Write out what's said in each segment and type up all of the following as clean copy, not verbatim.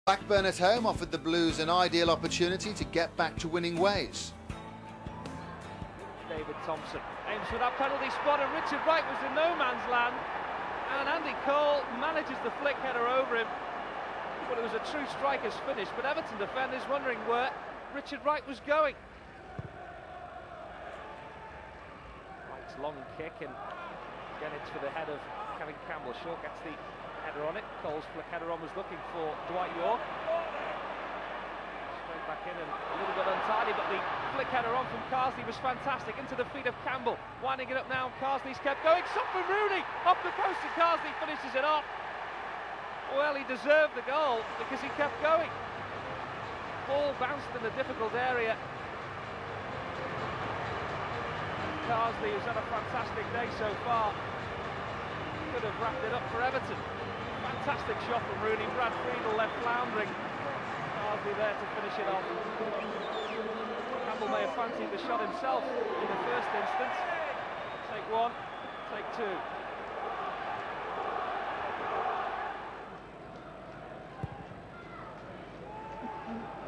Blackburn at home offered the Blues an ideal opportunity to get back to winning ways. David Thompson aims for that penalty spot, and Richard Wright was in no man's land, and Andy Cole manages the flick header over him. Well, it was a true striker's finish, but Everton defenders wondering where Richard Wright was going. Wright's long kick, and again it's for the head of Kevin Campbell. Shaw gets the header on it. Cole's flick header on was looking for Dwight York. Straight back in and a little bit untidy, but the flick header on from Carsley was fantastic. Into the feet of Campbell. Winding it up now, Carsley's kept going. Shot from Rooney! Off the post, and Carsley finishes it off. Well, he deserved the goal because he kept going. Ball bounced in a difficult area. Carsley, who's had a fantastic day so far, could have wrapped it up for Everton. Fantastic shot from Rooney. Brad Friedel left floundering. Carsley there to finish it off. Campbell may have fancied the shot himself in the first instance. Take one, take two.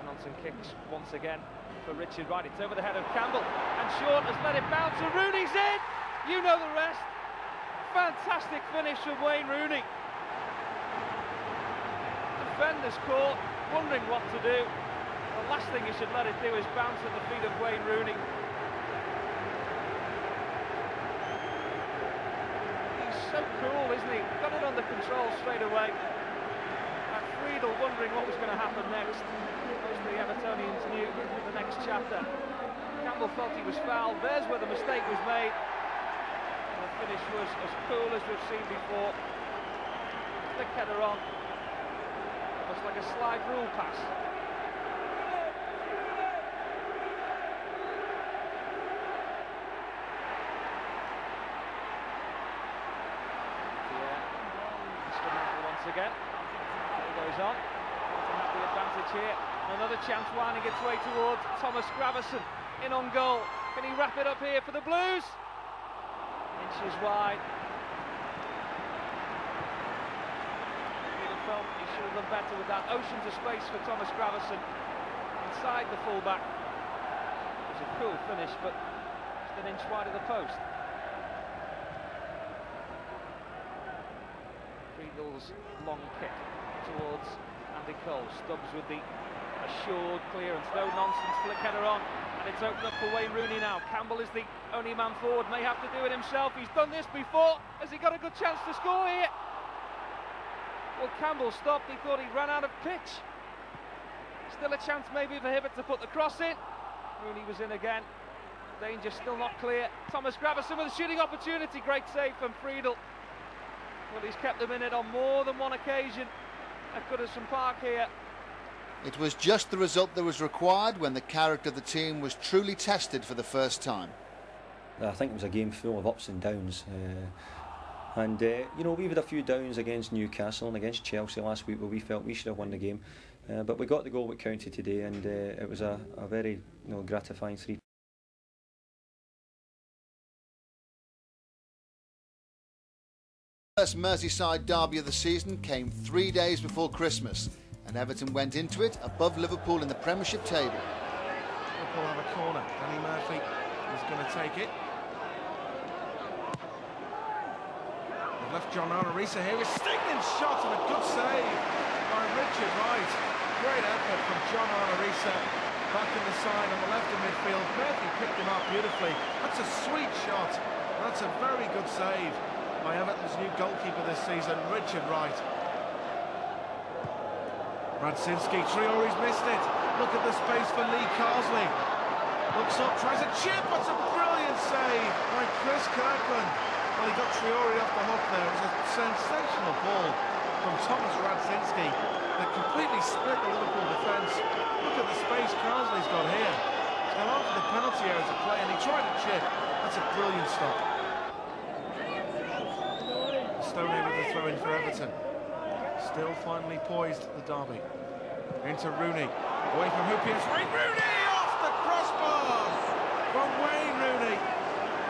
Johnson kicks once again for Richard Wright. It's over the head of Campbell, and Shaw has let it bounce, and Rooney's in! You know the rest. Fantastic finish from Wayne Rooney. Defenders caught, wondering what to do. The last thing you should let it do is bounce at the feet of Wayne Rooney. He's so cool, isn't he? Got it under control straight away. And Friedel wondering what was going to happen next. Most of the Evertonians knew the next chapter. Campbell felt he was fouled. There's where the mistake was made. And the finish was as cool as we've seen before. Flick header on. Almost like a slide rule pass. Instrumental once again. It goes on. To have the advantage here. Another chance winding its way towards Thomas Gravison in on goal. Can he wrap it up here for the Blues? Inches wide. He should have done better with that. Oceans of space for Thomas Gravison inside the fullback. It was a cool finish, but just an inch wide of the post. Friedel's long kick towards Andy Cole. Stubbs with the assured clearance. No nonsense flick header on, and it's opened up for Wayne Rooney now. Campbell is the only man forward. May have to do it himself. He's done this before. Has he got a good chance to score here? Well, Campbell stopped. He thought he'd run out of pitch. Still a chance maybe for Hibbert to put the cross in. Rooney was in again. Danger still not clear. Thomas Gravison with a shooting opportunity. Great save from Friedel. Well, he's kept them in it on more than one occasion at Goodison Park here. It was just the result that was required when the character of the team was truly tested for the first time. I think it was a game full of ups and downs. You know, we've had a few downs against Newcastle and against Chelsea last week where we felt we should have won the game. But we got the goal with County today, and it was a very gratifying 3. The first Merseyside derby of the season came 3 days before Christmas, and Everton went into it above Liverpool in the Premiership table. Liverpool have a corner. Danny Murphy is going to take it. They've left John Arisa here with stinging shot and a good save by Richard Wright. Great effort from John Arisa. Back in the side on the left of midfield. Murphy picked him up beautifully. That's a sweet shot. That's a very good save by Everton's new goalkeeper this season, Richard Wright. Radzinski, Traore's missed it. Look at the space for Lee Carsley. Looks up, tries a chip. That's a brilliant save by Chris Kirkland. Well, he got Traore off the hook there. It was a sensational ball from Thomas Radzinski that completely split the Liverpool defence. Look at the space Carsley's got here. He's gone on for the penalty area to play, and he tried a chip. That's a brilliant stop. Stoney with the throw in for Everton. Still finally poised the derby. Into Rooney. Away from Hoopius. Wayne Rooney off the crossbar from Wayne Rooney.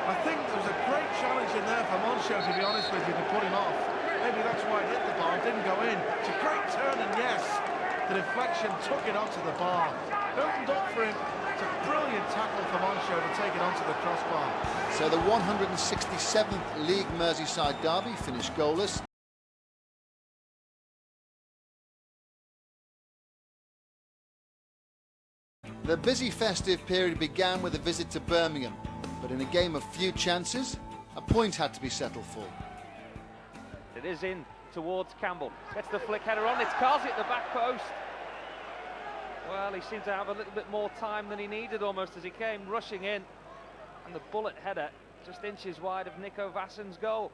I think there was a great challenge in there for Moncho, to be honest with you, to put him off. Maybe that's why it hit the bar, didn't go in. It's a great turn, and yes, The deflection took it onto the bar. It opened up for him. It's a brilliant tackle from Onshow to take it onto the crossbar. So the 167th League Merseyside derby finished goalless. The busy festive period began with a visit to Birmingham, but in a game of few chances, a point had to be settled for. It is in towards Campbell. Gets the flick header on. It's Carsley at the back post. Well, he seemed to have a little bit more time than he needed almost as he came rushing in. And the bullet header just inches wide of Nico Vassen's goal.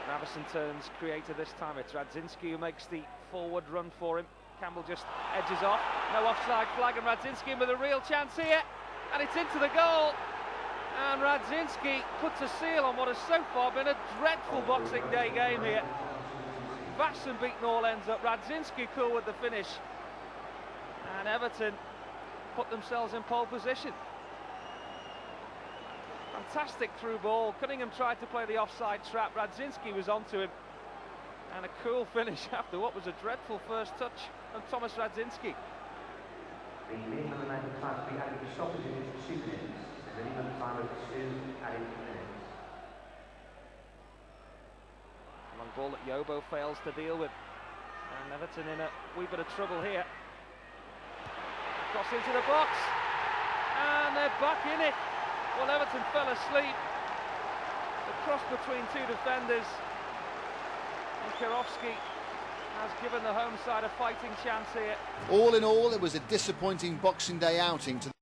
Ravison turns creator this time. It's Radzinski who makes the forward run for him. Campbell just edges off. No offside flag, and Radzinski with a real chance here. And it's into the goal. And Radzinski puts a seal on what has so far been a dreadful Boxing Day game here. Vassen beaten all ends up. Radzinski cool with the finish. And Everton put themselves in pole position. Fantastic through ball. Cunningham tried to play the offside trap. Radzinski was onto him. And a cool finish after what was a dreadful first touch from Thomas Radzinski. The minimum amount of time to be added to stoppage is 2 minutes. The minimum time of 2 added minutes. Long ball that Yobo fails to deal with. And Everton in a wee bit of trouble here. Cross into the box. And they're back in it. Well, Everton fell asleep. The cross between two defenders. And Kirovski has given the home side a fighting chance here. All in all, it was a disappointing Boxing Day outing to the